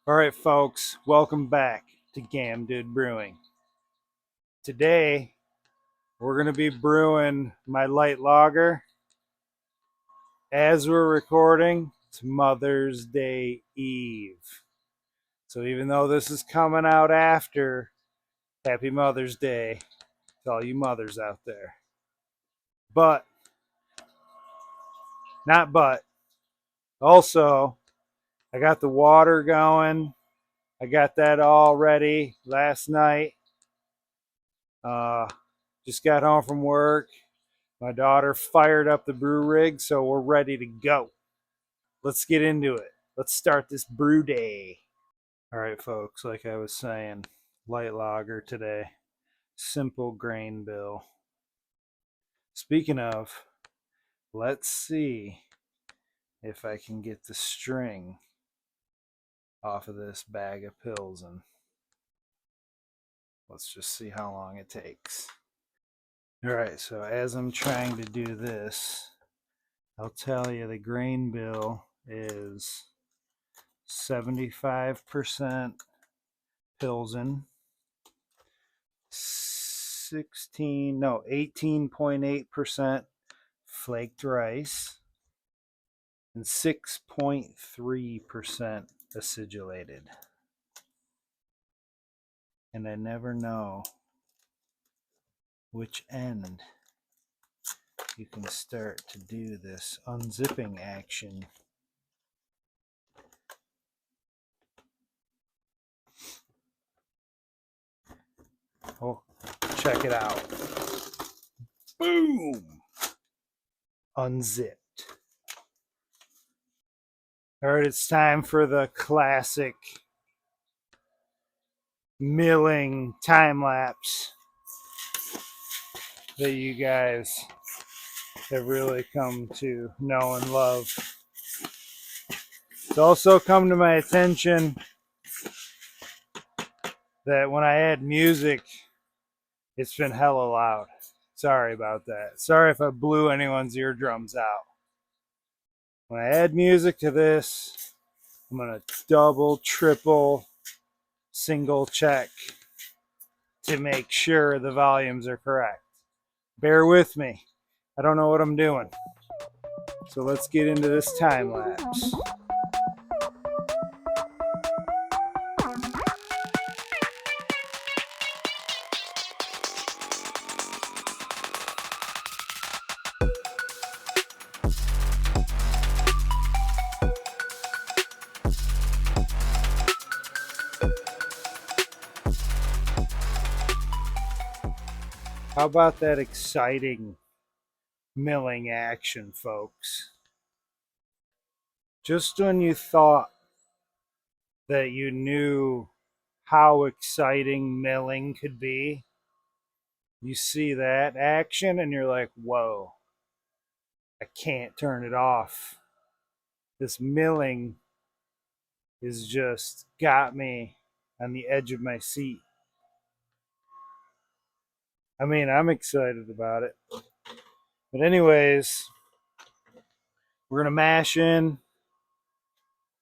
All right, folks, welcome back to Dood Brewing. Today, we're going to be brewing my light lager. As we're recording, it's Mother's Day Eve. So even though this is coming out after, Happy Mother's Day to all you mothers out there. Also, I got the water going. I got that all ready last night. Just got home from work. My daughter fired up the brew rig, so we're ready to go. Let's get into it. Let's start this brew day. All right, folks, like I was saying, light lager today. Simple grain bill. Speaking of, let's see if I can get the string off of this bag of pills, and let's just see how long it takes. All right, so as I'm trying to do this, I'll tell you the grain bill is 75% Pilsen, 18.8% flaked rice, and 6.3% acidulated. And I never know which end you can start to do this unzipping action. Oh, check it out. Boom! Unzipped. All right, it's time for the classic milling time lapse that you guys have really come to know and love. It's also come to my attention that when I add music, it's been hella loud. Sorry about that. Sorry if I blew anyone's eardrums out. When I add music to this, I'm going to double, triple, single check to make sure the volumes are correct. Bear with me. I don't know what I'm doing. So let's get into this time lapse. How about that exciting milling action, folks? Just when you thought that you knew how exciting milling could be, you see that action and you're like, whoa, I can't turn it off. This milling has just got me on the edge of my seat. I mean, I'm excited about it. But anyways, we're going to mash in.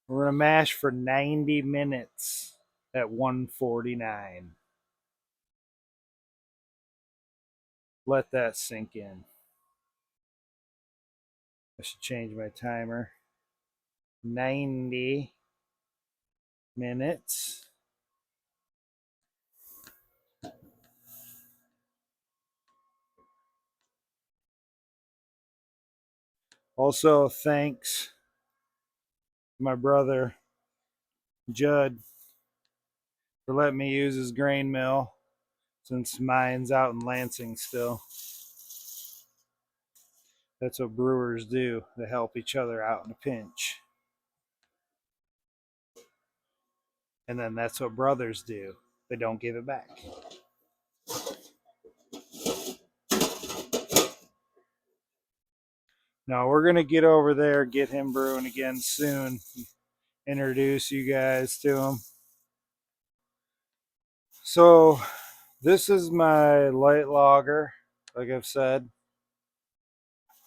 We're going to mash for 90 minutes at 149. Let that sink in. I should change my timer. 90 minutes. Also, thanks to my brother Judd for letting me use his grain mill since mine's out in Lansing still. That's what brewers do. They help each other out in a pinch. And then that's what brothers do. They don't give it back. Now we're going to get over there, get him brewing again soon. Introduce you guys to him. So this is my light lager, like I've said.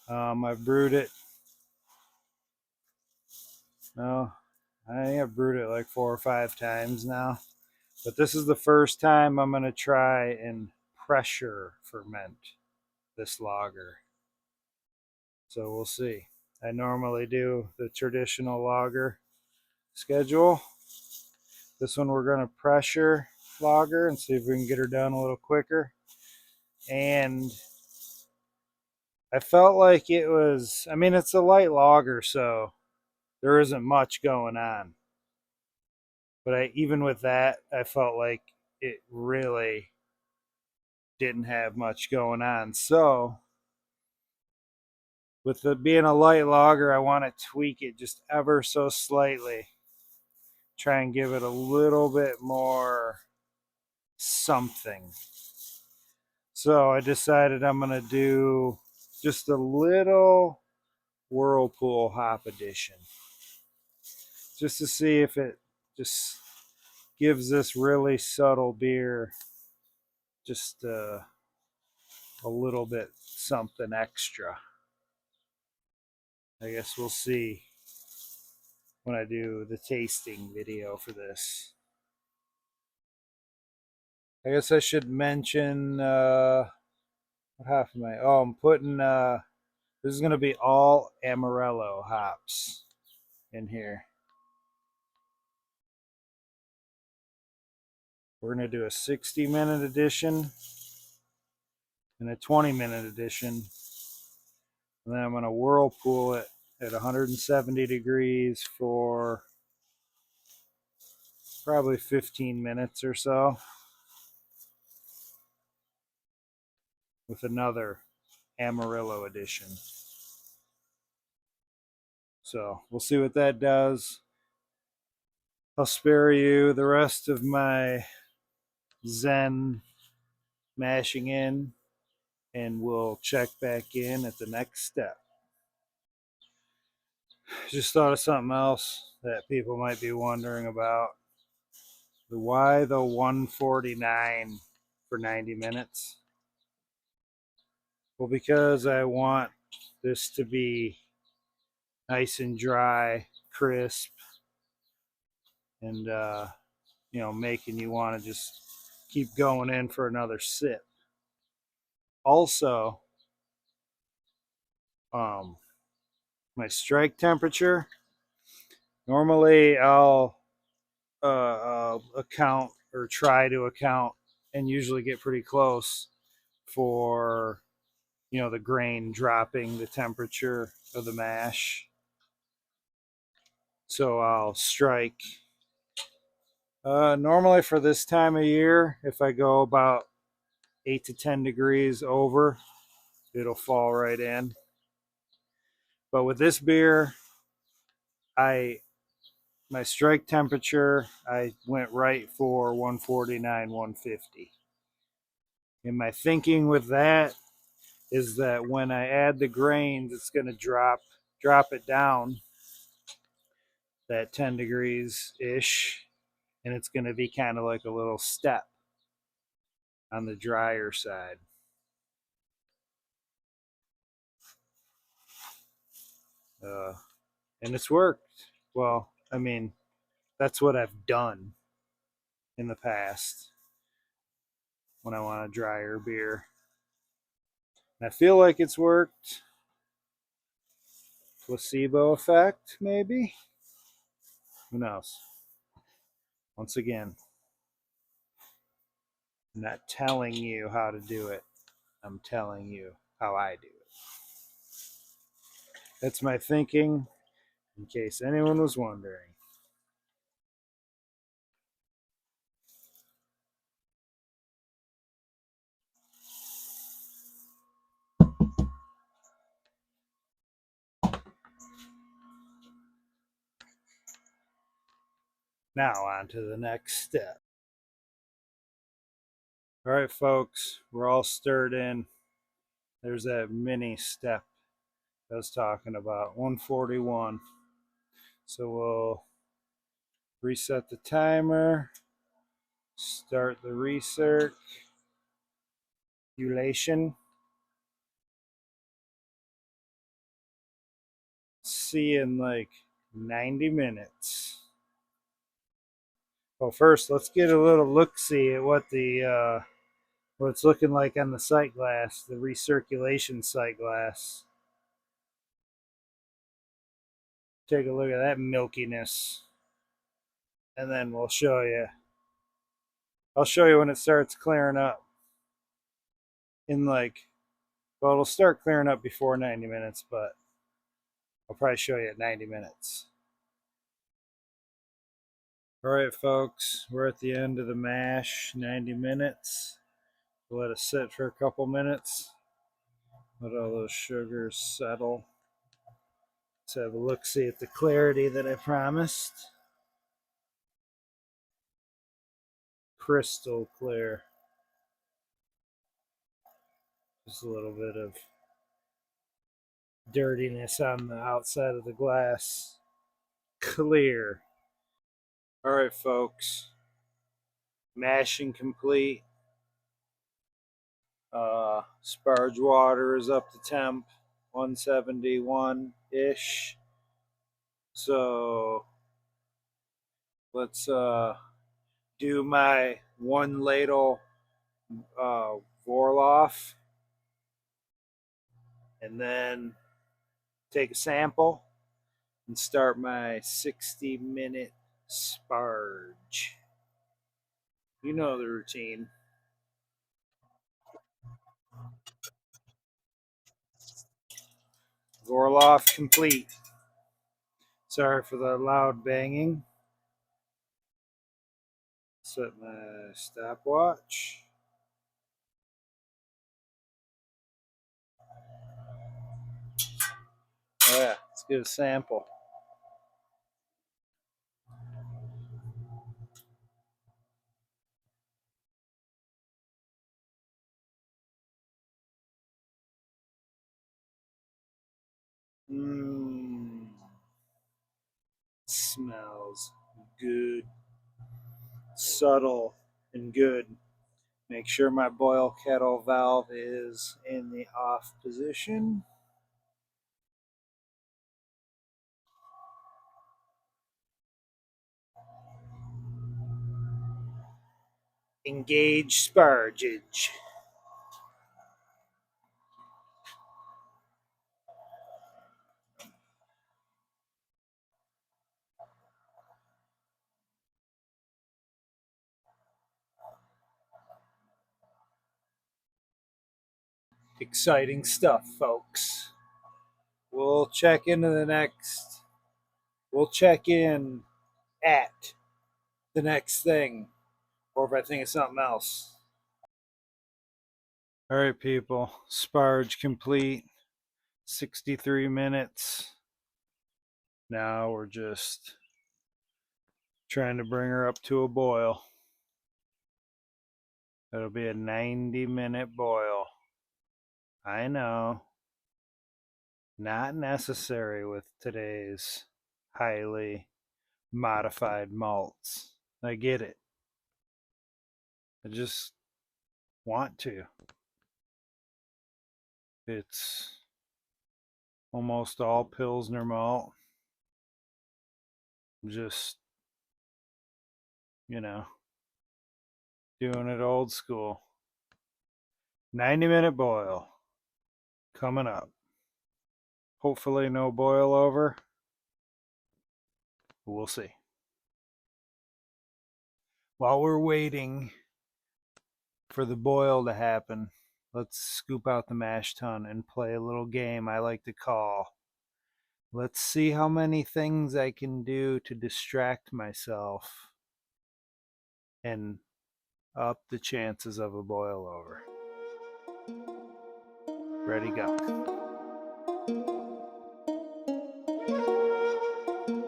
I brewed it. No, I think I've brewed it like 4 or 5 times now. But this is the first time I'm going to try and pressure ferment this lager. So we'll see. I normally do the traditional lager schedule. This one we're going to pressure lager and see if we can get her done a little quicker. And I felt like it was, I mean, it's a light lager, so there isn't much going on. But even with that, I felt like it really didn't have much going on. So with it being a light lager, I want to tweak it just ever so slightly. Try and give it a little bit more something. So I decided I'm going to do just a little Whirlpool hop addition. Just to see if it just gives this really subtle beer just a little bit something extra. I guess we'll see when I do the tasting video for this. I guess I should mention what half am I? Oh, I'm putting this is gonna be all Amarillo hops in here. We're gonna do a 60-minute edition and a 20-minute edition. And then I'm gonna whirlpool it at 170 degrees for probably 15 minutes or so with another Amarillo edition. So we'll see what that does. I'll spare you the rest of my Zen mashing in, and we'll check back in at the next step. Just thought of something else that people might be wondering about. Why the 149 for 90 minutes? Well, because I want this to be nice and dry, crisp, and making you want to just keep going in for another sip. Also, my strike temperature. Normally, I'll account or try to account, and usually get pretty close for the grain dropping the temperature of the mash. So I'll strike. Normally for this time of year, if I go about 8 to 10 degrees over, it'll fall right in. But with this beer, my strike temperature, I went right for 149, 150. And my thinking with that is that when I add the grains, it's going to drop it down that 10 degrees ish, and it's going to be kind of like a little step on the drier side. And it's worked. Well, I mean, that's what I've done in the past when I want a drier beer. And I feel like it's worked. Placebo effect, maybe? Who knows? Once again, I'm not telling you how to do it. I'm telling you how I do it. That's my thinking, in case anyone was wondering. Now on to the next step. All right, folks, we're all stirred in. There's that mini step I was talking about, 141. So we'll reset the timer, start the recirculation. See you in like 90 minutes. Well, first, let's get a little look-see at what it's looking like on the sight glass, the recirculation sight glass. Take a look at that milkiness, and then we'll show you. I'll show you when it starts clearing up. Well, it'll start clearing up before 90 minutes, but I'll probably show you at 90 minutes. All right, folks, we're at the end of the mash, 90 minutes. We'll let it sit for a couple minutes. Let all those sugars settle. Let's have a look-see at the clarity that I promised. Crystal clear. Just a little bit of dirtiness on the outside of the glass. Clear. All right, folks. Mashing complete. Sparge water is up to temp, 171-ish. So let's do my 1 ladle Vorloff, and then take a sample and start my 60-minute Sparge. You know the routine. Vorloff complete. Sorry for the loud banging. Set my stopwatch. Oh yeah, let's get a sample. Mmm. Smells good. Subtle and good. Make sure my boil kettle valve is in the off position. Engage spargeage. Exciting stuff, folks. We'll check in at the next thing, or if I think of something else. All right, people. Sparge complete. 63 minutes. Now we're just trying to bring her up to a boil. It'll be a 90-minute boil. I know. Not necessary with today's highly modified malts. I get it. I just want to. It's almost all Pilsner malt. Just, doing it old school. 90-minute boil coming up. Hopefully no boil over. We'll see. While we're waiting for the boil to happen, let's scoop out the mash tun and play a little game I like to call. Let's see how many things I can do to distract myself and up the chances of a boil over. Ready, go.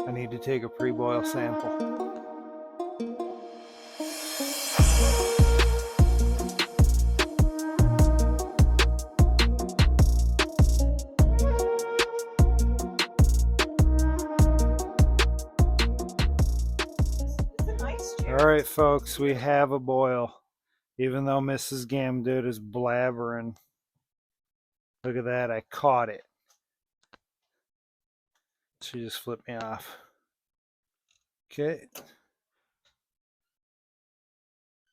I need to take a pre-boil sample. All right, folks, we have a boil. Even though Mrs. Gamdude is blabbering. Look at that, I caught it. She just flipped me off. Okay.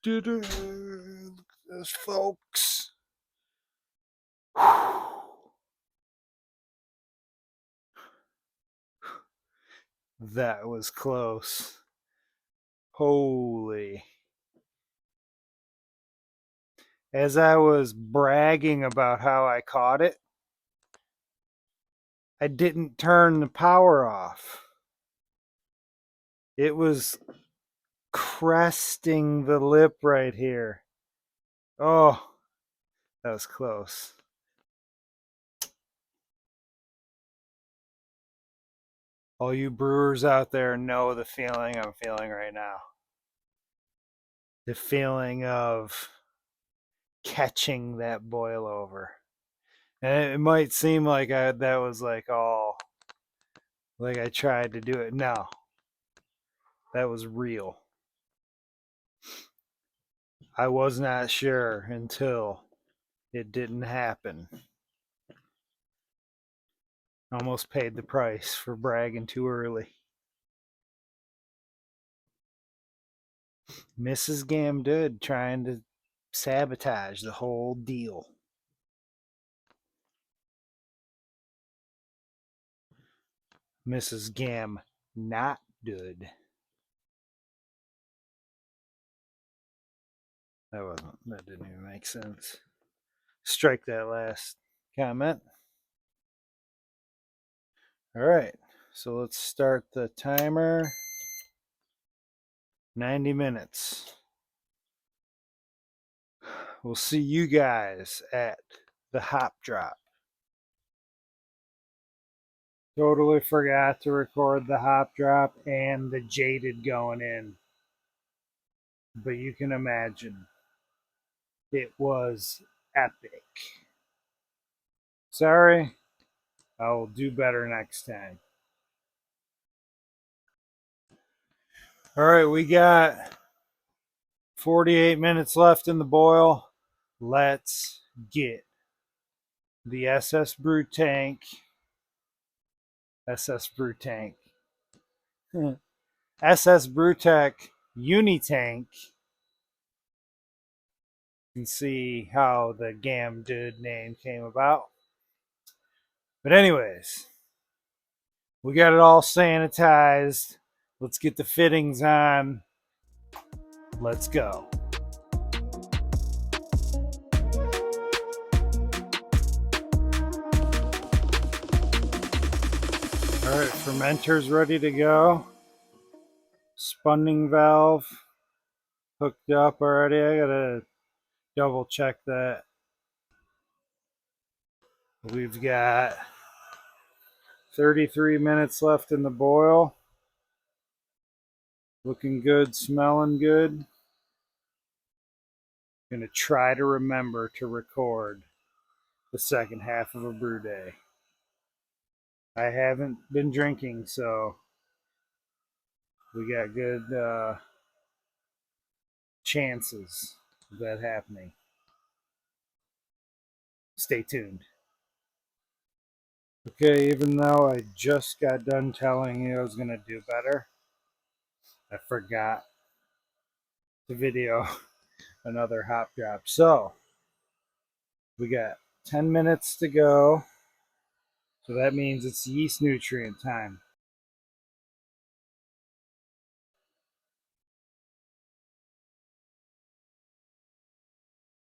did it. Look at this, folks. That was close. Holy. As I was bragging about how I caught it, I didn't turn the power off. It was cresting the lip right here. Oh, that was close. All you brewers out there know the feeling I'm feeling right now. The feeling of catching that boil over. And it might seem like that was like all, like I tried to do it. No, that was real. I was not sure until it didn't happen. Almost paid the price for bragging too early. MichiGrain Distillery trying to sabotage the whole deal. MichiGrain not good. That didn't even make sense. Strike that last comment. All right, so let's start the timer. 90 minutes. We'll see you guys at the hop drop. Totally forgot to record the hop drop and the jaded going in. But you can imagine it was epic. Sorry, I will do better next time. All right, we got 48 minutes left in the boil. Let's get the SS Brew Tank. SS Brew Tank. SS Brewtech Unitank. You can see how the Gam Dude name came about. But anyways, we got it all sanitized. Let's get the fittings on. Let's go. All right, fermenter's ready to go. Spunning valve hooked up already. I gotta double check that. We've got 33 minutes left in the boil. Looking good, smelling good. Gonna try to remember to record the second half of a brew day. I haven't been drinking, so we got good chances of that happening. Stay tuned. Okay, even though I just got done telling you I was going to do better, I forgot to video another hop drop. So, we got 10 minutes to go. So that means it's yeast nutrient time.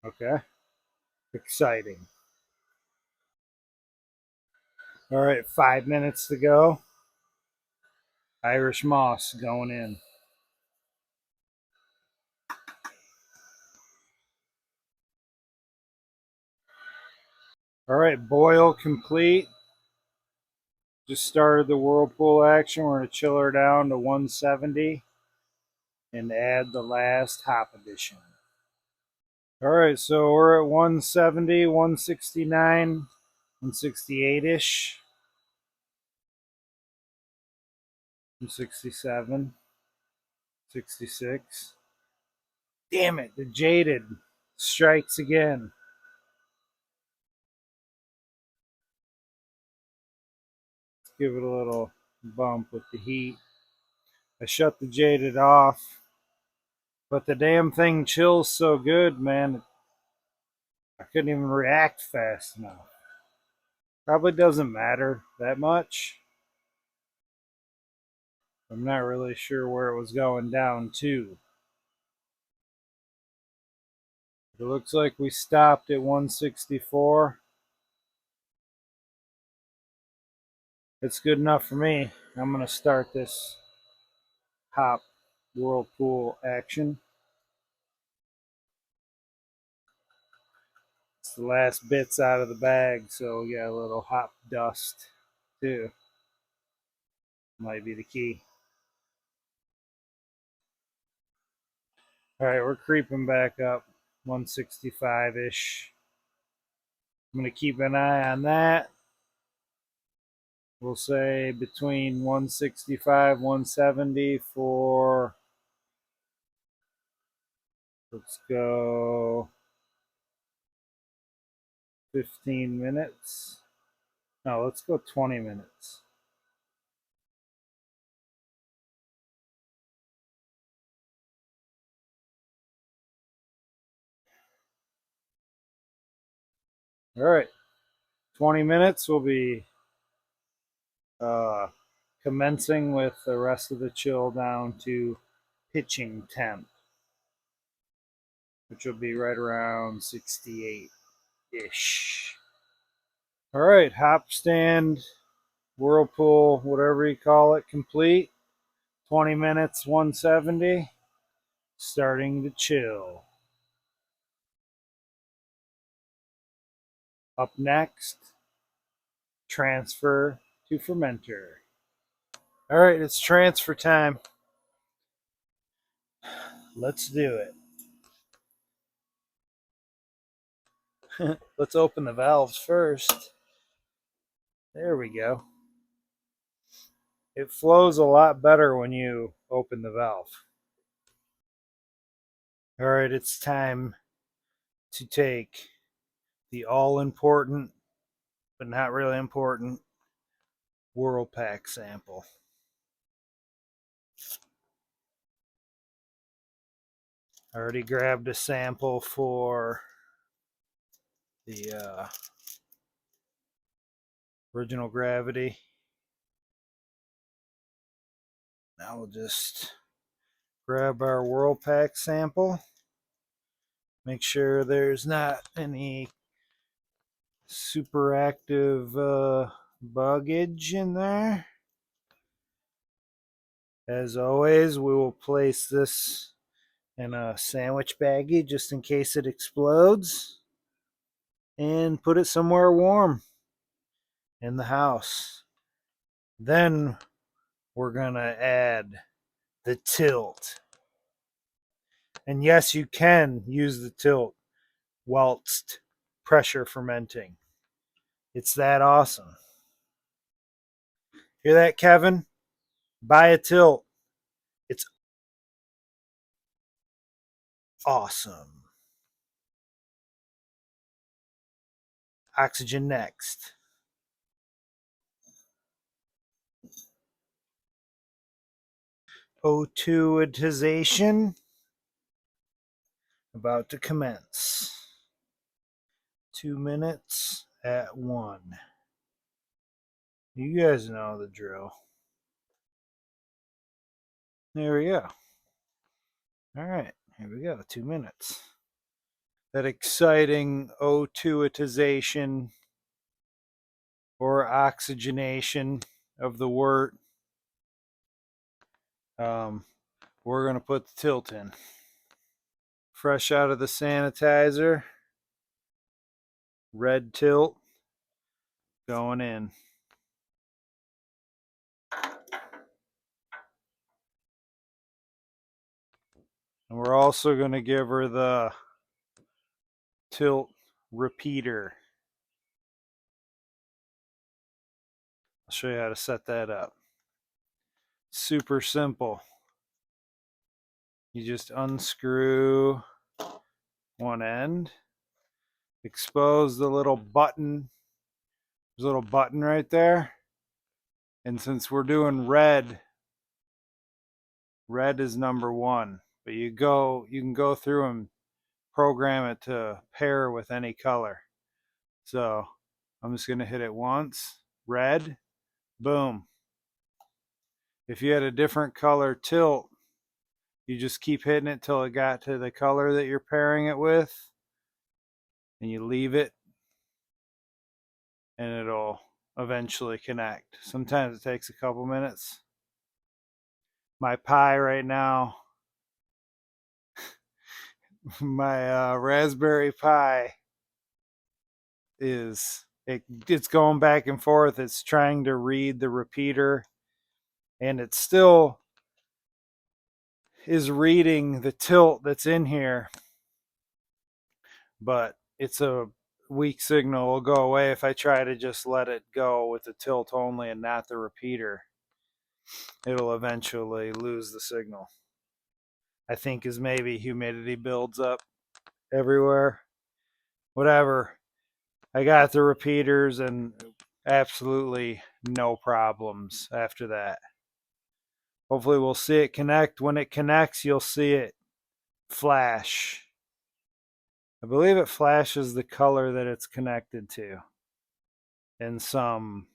Okay? Exciting. All right, 5 minutes to go. Irish moss going in. All right, boil complete. Just started the whirlpool action. We're going to chill her down to 170 and add the last hop addition. All right, so we're at 170, 169, 168-ish, 167, 66. Damn it, the jaded strikes again. Let's give it a little bump with the heat. I shut the jaded off But the damn thing chills so good, man. I couldn't even react fast enough. Probably doesn't matter that much. I'm not really sure where it was going down to. It looks like we stopped at 164. It's good enough for me. I'm going to start this hop whirlpool action. It's the last bits out of the bag, so we got a little hop dust too. Might be the key. All right, we're creeping back up 165-ish. I'm going to keep an eye on that. We'll say between 165, 170 for, let's go 15 minutes. No, let's go 20 minutes. All right, 20 minutes. We'll be commencing with the rest of the chill down to pitching temp, which will be right around 68-ish. All right, hop stand, whirlpool, whatever you call it, complete. 20 minutes, 170. Starting to chill. Up next, transfer to fermenter. All right, it's transfer time. Let's do it. Let's open the valves first. There we go. It flows a lot better when you open the valve. All right, it's time to take the all-important, but not really important, Whirlpack sample. I already grabbed a sample for the original gravity. Now we'll just grab our Whirlpack sample. Make sure there's not any super active buggage in there. As always, we will place this in a sandwich baggie just in case it explodes and put it somewhere warm in the house. Then we're going to add the tilt. And yes, you can use the tilt whilst pressure fermenting. It's that awesome. Hear that, Kevin? Buy a tilt. It's awesome. Oxygen next. O2ization about to commence. 2 minutes at 1. You guys know the drill. There we go. All right, here we go. 2 minutes. That exciting O2ization or oxygenation of the wort. We're going to put the tilt in. Fresh out of the sanitizer. Red tilt going in. And we're also going to give her the tilt repeater. I'll show you how to set that up. Super simple. You just unscrew one end, expose the little button. There's a little button right there. And since we're doing red, red is number 1. but you can go through and program it to pair with any color. So I'm just going to hit it once, red, boom. If you had a different color tilt, you just keep hitting it till it got to the color that you're pairing it with, and you leave it, and it'll eventually connect. Sometimes it takes a couple minutes. My pie right now, my raspberry pie it's going back and forth. It's trying to read the repeater, and it still is reading the tilt that's in here, but it's a weak signal. Will go away if I try to just let it go with the tilt only and not the repeater. It'll eventually lose the signal. I think as maybe humidity builds up everywhere. Whatever. I got the repeaters and absolutely no problems after that. Hopefully we'll see it connect. When it connects, you'll see it flash. I believe it flashes the color that it's connected to in some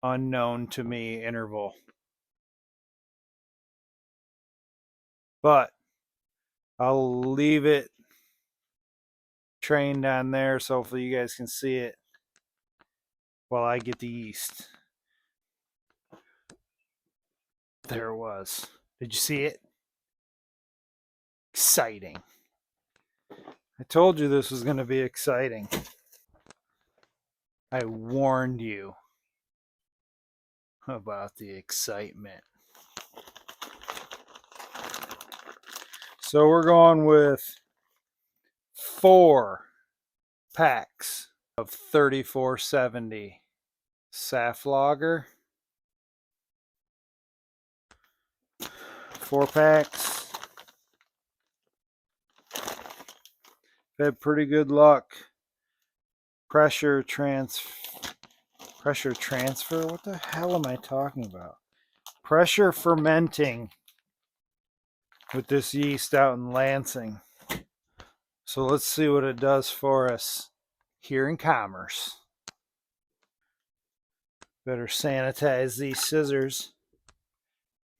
unknown to me interval. But I'll leave it trained on there so hopefully you guys can see it while I get the yeast. There it was. Did you see it? Exciting. I told you this was going to be exciting. I warned you about the excitement. So we're going with 4 packs of 3470 Saf Lager. 4 packs. Had pretty good luck. Pressure transfer. What the hell am I talking about? Pressure fermenting with this yeast out in Lansing. So let's see what it does for us here in Commerce. Better sanitize these scissors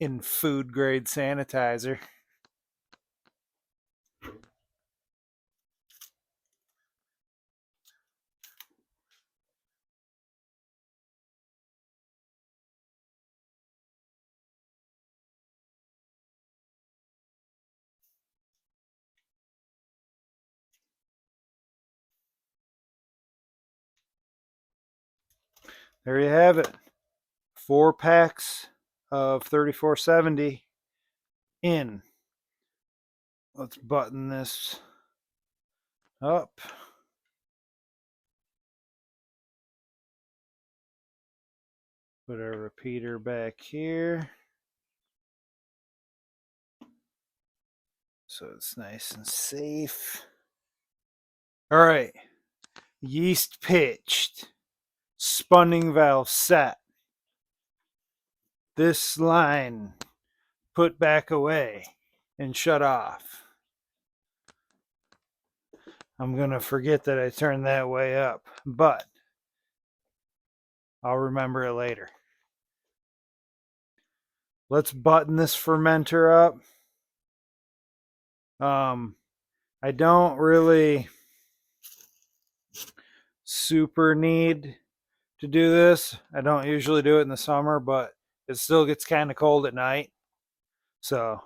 in food grade sanitizer. There you have it. 4 packs of 3470 in. Let's button this up. Put our repeater back here so it's nice and safe. All right, yeast pitched, spunning valve set. This line put back away and shut off. I'm gonna forget that I turned that way up, but I'll remember it later. Let's button this fermenter up. I don't really super need to do this. I don't usually do it in the summer, but it still gets kind of cold at night. So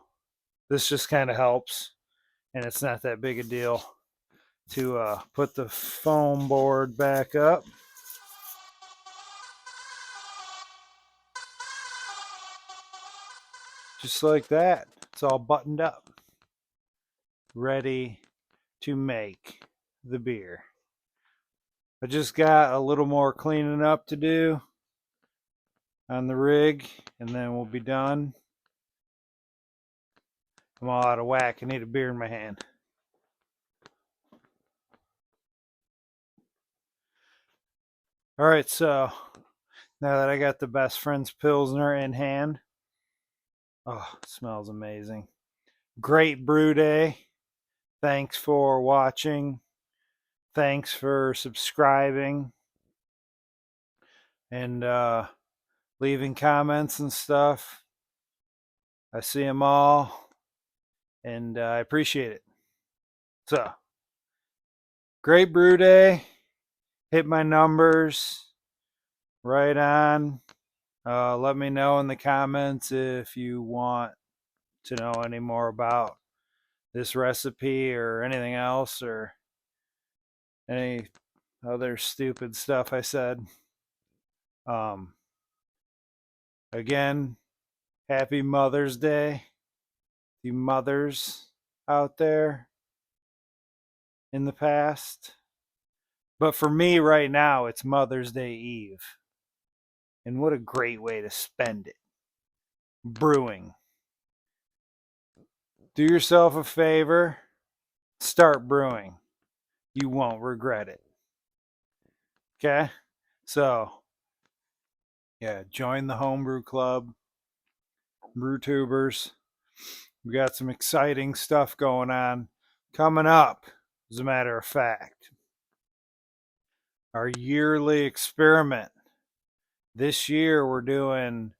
this just kind of helps, and it's not that big a deal to put the foam board back up. Just like that. It's all buttoned up. Ready to make the beer. I just got a little more cleaning up to do on the rig, and then we'll be done. I'm all out of whack. I need a beer in my hand. All right, so now that I got the Best Friends Pilsner in hand, Oh, it smells amazing. Great brew day. Thanks for watching. Thanks for subscribing and leaving comments and stuff. I see them all, and I appreciate it. So, great brew day. Hit my numbers right on. Let me know in the comments if you want to know any more about this recipe or anything else or any other stupid stuff I said. Again, happy Mother's Day, you mothers out there in the past. But for me right now, it's Mother's Day Eve. And what a great way to spend it. Brewing. Do yourself a favor, start brewing. You won't regret it. Okay? So, yeah, join the homebrew club, BrewTubers. We got some exciting stuff going on coming up, as a matter of fact. Our yearly experiment. This year we're doing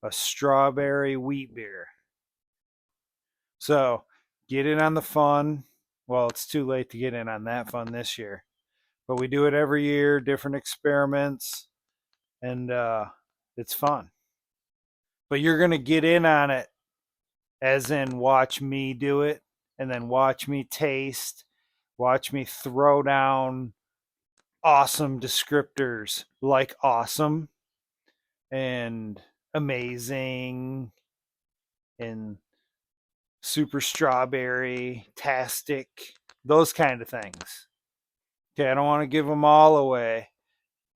a strawberry wheat beer. So get in on the fun. Well, it's too late to get in on that fun this year. But we do it every year, different experiments, and it's fun. But you're going to get in on it, as in watch me do it, and then watch me taste, watch me throw down awesome descriptors like awesome and amazing and super strawberry tastic, those kind of things. Okay, I don't want to give them all away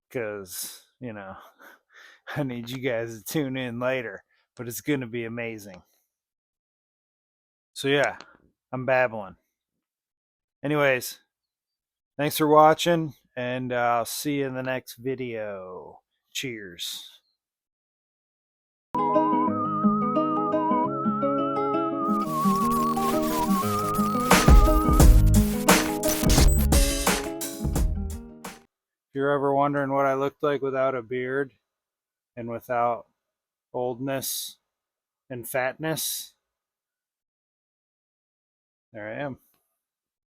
because I need you guys to tune in later, but it's going to be amazing. So yeah, I'm babbling. Anyways, thanks for watching, and I'll see you in the next video. Cheers. If you're ever wondering what I looked like without a beard and without oldness and fatness, there I am.